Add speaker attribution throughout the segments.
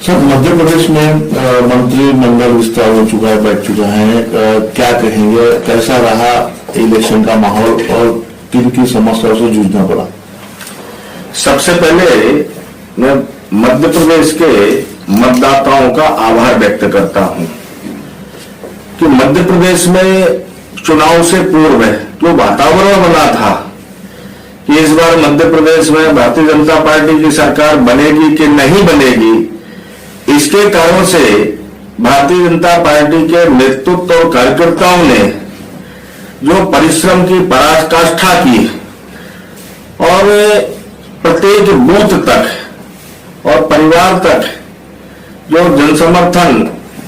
Speaker 1: Sir, Madhya Pradesh में मंत्रिमंडल विस्तार हो चुका है, बैठ चुका है, क्या कहेंगे, कैसा रहा इलेक्शन का माहौल और किन की समस्याओं से जूझना पड़ा?
Speaker 2: सबसे पहले मैं मध्य प्रदेश के मतदाताओं का आभार व्यक्त करता हूं कि मध्य प्रदेश में चुनाव से पूर्व जो वातावरण बना था कि इस बार मध्य प्रदेश में भारतीय जनता पार्टी की सरकार बनेगी कि नहीं बनेगी, इसके कारण से भारतीय जनता पार्टी के नेतृत्व और कार्यकर्ताओं ने जो परिश्रम की पराकाष्ठा की और प्रत्येक बूथ तक और परिवार तक जो जनसमर्थन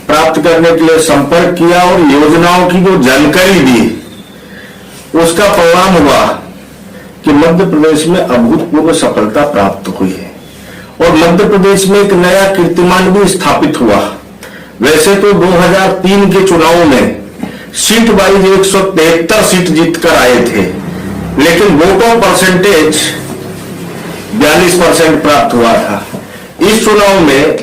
Speaker 2: प्राप्त करने के लिए संपर्क किया और योजनाओं की जो जानकारी दी, उसका परिणाम हुआ कि मध्य प्रदेश में अभूतपूर्व सफलता प्राप्त हुई है और मध्य प्रदेश में एक नया कीर्तिमान भी स्थापित हुआ। वैसे तो 2003 के चुनाव में सीट वाइज 173 सीट जीतकर आए थे, लेकिन वोटों परसेंटेज 42% प्राप्त हुआ था। इस चुनाव में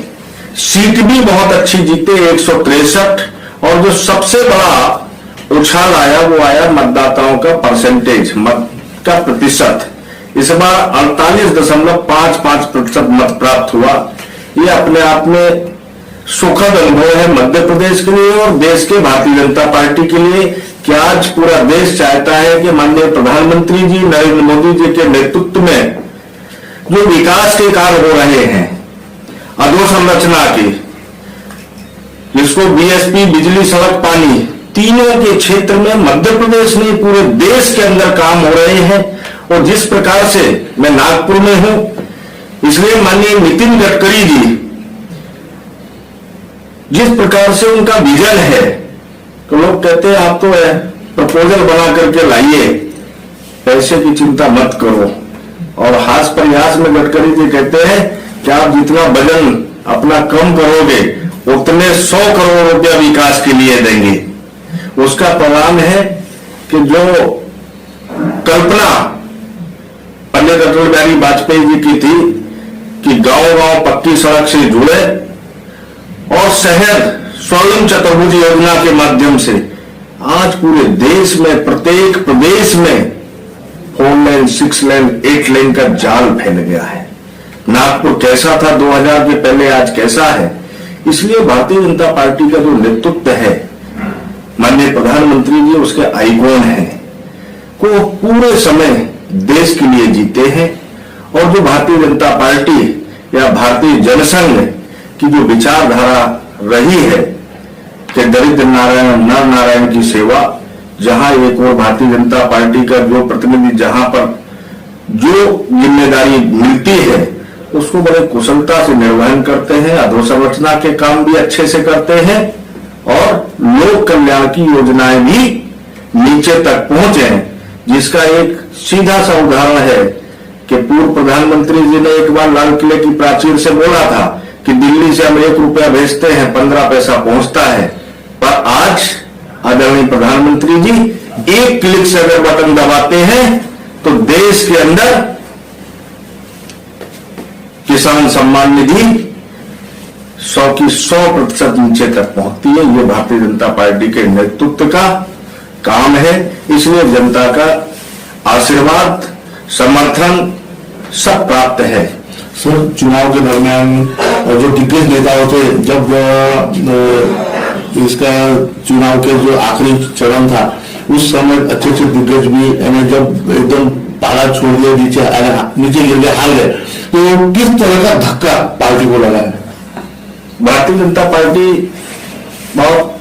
Speaker 2: सीट भी बहुत अच्छी जीते 163, और जो सबसे बड़ा उछाल आया वो आया मतदाताओं का परसेंटेज, मत का प्रतिशत। इस बार 48.55% मत प्राप्त हुआ। ये अपने आप में सुखद अनुभव है मध्य प्रदेश के लिए और देश के भारतीय जनता पार्टी के लिए कि आज पूरा देश चाहता है कि माननीय प्रधानमंत्री जी नरेंद्र मोदी जी के नेतृत्व में जो विकास के कार्य हो रहे हैं, अधोसंरचना के, जिसको बीएसपी, बिजली, सड़क, पानी, तीनों के क्षेत्र में मध्य प्रदेश नहीं पूरे देश के अंदर काम हो रहे हैं। और जिस प्रकार से मैं नागपुर में हूं, इसलिए माननीय नितिन गडकरी जी जिस प्रकार से उनका विजन है, तो लोग कहते हैं आप तो प्रपोजल बना करके लाइए, पैसे की चिंता मत करो। और हास प्रयास में गडकरी जी कहते हैं कि आप जितना वजन अपना कम करोगे उतने 100 करोड़ रुपया विकास के लिए देंगे। उसका परिणाम है कि जो कल्पना पंडित अटल बिहारी वाजपेयी जी की थी कि गांव-गांव पक्की सड़क से जुड़े और शहर स्वर्णिम चतुर्भुज योजना के माध्यम से आज पूरे देश में प्रत्येक प्रदेश में 4 लेन, 6 लेन, 8 लेन का जाल फैल गया है। नागपुर कैसा था 2000 के पहले, आज कैसा है। इसलिए भारतीय जनता पार्टी का जो नेतृत्व है, माननीय प्रधानमंत्री जी उसके आइकॉन हैं, को पूरे समय देश के लिए जीते हैं। और जो भारतीय जनता पार्टी या भारतीय जनसंघ की जो विचारधारा रही है कि दरिद्र नारायण, नर नारायण की सेवा, जहां एक और भारतीय जनता पार्टी का जो प्रतिनिधि जहां पर जो जिम्मेदारी मिलती है उसको बड़े कुशलता से निर्वहन करते हैं, अधोसंरचना के काम भी अच्छे से करते हैं और लोक कल्याण की योजनाएं भी नीचे तक पहुंचे, जिसका एक सीधा सा उदाहरण है कि पूर्व प्रधानमंत्री जी ने एक बार लाल किले की प्राचीर से बोला था कि दिल्ली से हम 1 रुपया भेजते हैं 15 पैसा पहुंचता है, पर आज आदरणीय प्रधानमंत्री जी एक क्लिक से अगर बटन दबाते हैं तो देश के अंदर किसान सम्मान निधि 100 की 100% नीचे तक पहुंचती है। ये भारतीय जनता पार्टी के नेतृत्व का काम है। इसलिए जनता का आशीर्वाद, समर्थन सब प्राप्त है।
Speaker 1: सर, चुनाव के दरमियान जो दिग्गज नेता होते, जब इसका चुनाव के जो आखिरी चरण था उस समय अच्छे अच्छे दिग्गज भी जब एकदम पाला छोड़ दिया, नीचे गिर गए, हार गए, तो किस तरह का धक्का पार्टी को लगा है?
Speaker 2: भारतीय जनता पार्टी बहुत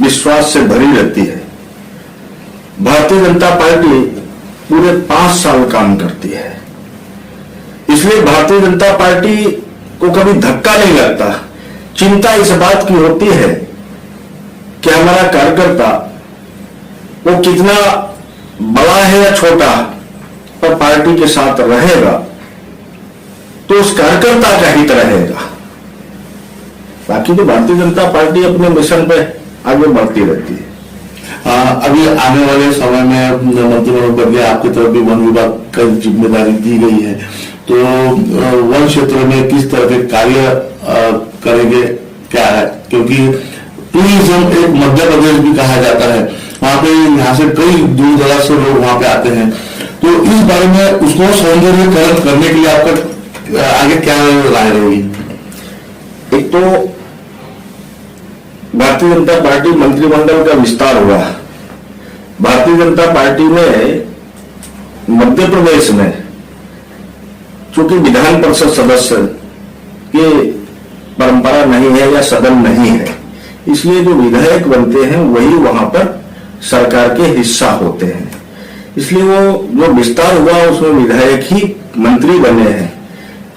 Speaker 2: विश्वास से भरी रहती है। भारतीय जनता पार्टी पूरे 5 साल काम करती है, इसलिए भारतीय जनता पार्टी को कभी धक्का नहीं लगता। चिंता इस बात की होती है कि हमारा कार्यकर्ता वो कितना बड़ा है या छोटा, पर पार्टी के साथ रहेगा तो उस कार्यकर्ता का हित रहेगा। बाकी तो भारतीय जनता पार्टी अपने मिशन पे आगे बढ़ती रहती है।
Speaker 1: अभी आने वाले समय में मंत्रिमंडल बदले, आपकी तरफ भी वन विभाग का जिम्मेदारी दी गई है, तो वन क्षेत्र में किस तरह के कार्य करेंगे क्या है, क्योंकि टूरिज्म एक मध्य प्रदेश भी कहा जाता है, वहां पे यहाँ से कई दूर दराज से लोग वहां पे आते हैं। तो इस बारे में उसको सौंदर्यीकरण करने के लिए आपका आगे क्या राय रहेगी?
Speaker 2: एक तो भारतीय जनता पार्टी मंत्रिमंडल का विस्तार हुआ। भारतीय जनता पार्टी में मध्य प्रदेश में चूंकि विधान परिषद सदस्य की परंपरा नहीं है या सदन नहीं है, इसलिए जो विधायक बनते हैं वही वहां पर सरकार के हिस्सा होते हैं। इसलिए वो जो विस्तार हुआ उसमें विधायक ही मंत्री बने हैं।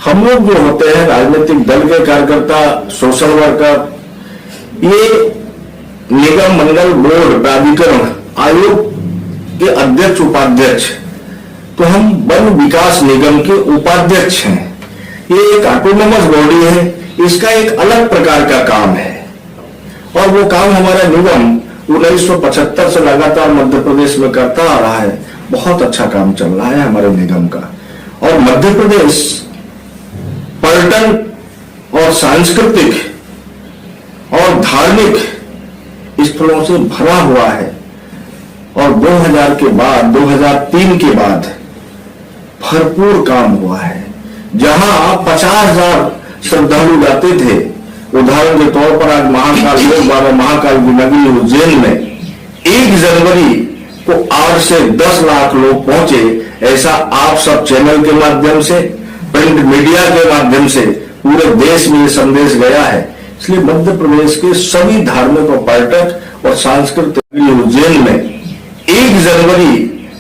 Speaker 2: हम लोग जो होते हैं राजनीतिक दल के कार्यकर्ता, सोशल वर्कर, ये निगम मंडल बोर्ड प्राधिकरण आयोग के अध्यक्ष उपाध्यक्ष, तो हम वन विकास निगम के उपाध्यक्ष हैं। ये एक ऑटोनोमस बॉडी है, इसका एक अलग प्रकार का काम है और वो काम हमारा निगम 1975 से लगातार मध्य प्रदेश में करता आ रहा है। बहुत अच्छा काम चल रहा है हमारे निगम का। और मध्य प्रदेश पर्यटन और सांस्कृतिक और धार्मिक स्थलों से भरा हुआ है। और 2000 के बाद 2003 के बाद भरपूर काम हुआ है। जहां 50,000 श्रद्धालु जाते थे, उदाहरण के तौर पर आज महाकाल लोक बाबा महाकाल की नगरी उज्जैन में 1 जनवरी को 8 से 10 लाख लोग पहुंचे। ऐसा आप सब चैनल के माध्यम से, प्रिंट मीडिया के माध्यम से पूरे देश में ये संदेश गया है। इसलिए मध्य प्रदेश के सभी धार्मिक और पर्यटक और सांस्कृतिक उज्जैन में 1 जनवरी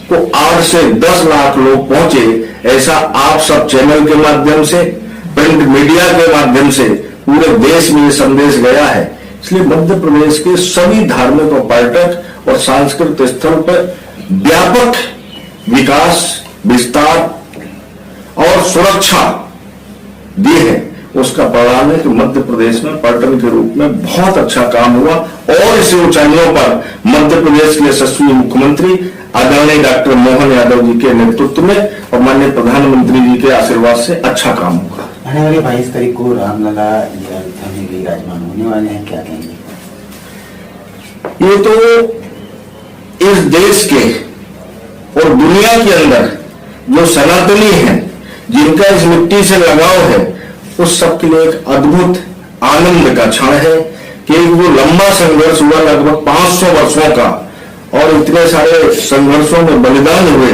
Speaker 2: को 8 से 10 लाख लोग पहुंचे। ऐसा आप सब चैनल के माध्यम से, प्रिंट मीडिया के माध्यम से पूरे देश में ये संदेश गया है। इसलिए मध्य प्रदेश के सभी धार्मिक और पर्यटक और सांस्कृतिक स्थल पर व्यापक विकास, विस्तार और सुरक्षा दी है। उसका परिणाम है कि मध्य प्रदेश में पर्यटन के रूप में बहुत अच्छा काम हुआ और इस ऊंचाइयों पर मध्य प्रदेश के यशस्वी मुख्यमंत्री आदरणीय डॉक्टर मोहन यादव जी के नेतृत्व में और माननीय प्रधानमंत्री जी के आशीर्वाद से अच्छा काम हुआ।
Speaker 3: आने वाली 22 तारीख को रामलला अयोध्या में भी विराजमान होने वाले हैं, क्या कहेंगे?
Speaker 2: ये तो इस देश के और दुनिया के अंदर जो सनातनी हैं, जिनका इस मिट्टी से लगाव है, उस सबके लिए एक अद्भुत आनंद का क्षण है कि वो लंबा संघर्ष हुआ लगभग 500 वर्षों का और इतने सारे संघर्षों में बलिदान हुए,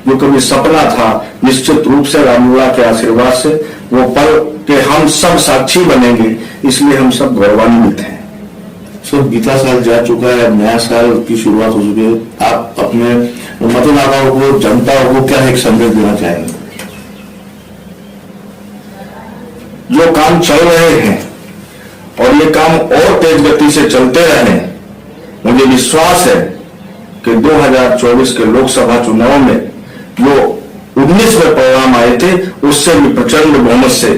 Speaker 2: जो कभी सपना था, निश्चित रूप से रामलला के आशीर्वाद से वो पल के हम सब साक्षी बनेंगे। इसलिए हम सब गौरवान्वित हैं।
Speaker 1: सब बीता साल जा चुका है, नया साल की शुरुआत हो चुकी है। आप अपने मतदाताओं को, जनता को क्या एक संदेश देना चाहेंगे?
Speaker 2: जो काम चल रहे हैं और ये काम और तेज गति से चलते रहे, मुझे विश्वास है कि 2024 के लोकसभा चुनाव में जो 19 में परिणाम आए थे, उससे भी प्रचंड बहुमत से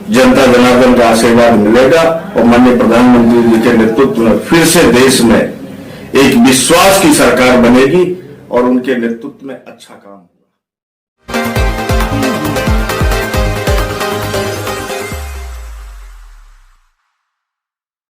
Speaker 2: जनता जनार्दन का आशीर्वाद मिलेगा और माननीय प्रधानमंत्री जी के नेतृत्व में फिर से देश में एक विश्वास की सरकार बनेगी और उनके नेतृत्व में अच्छा काम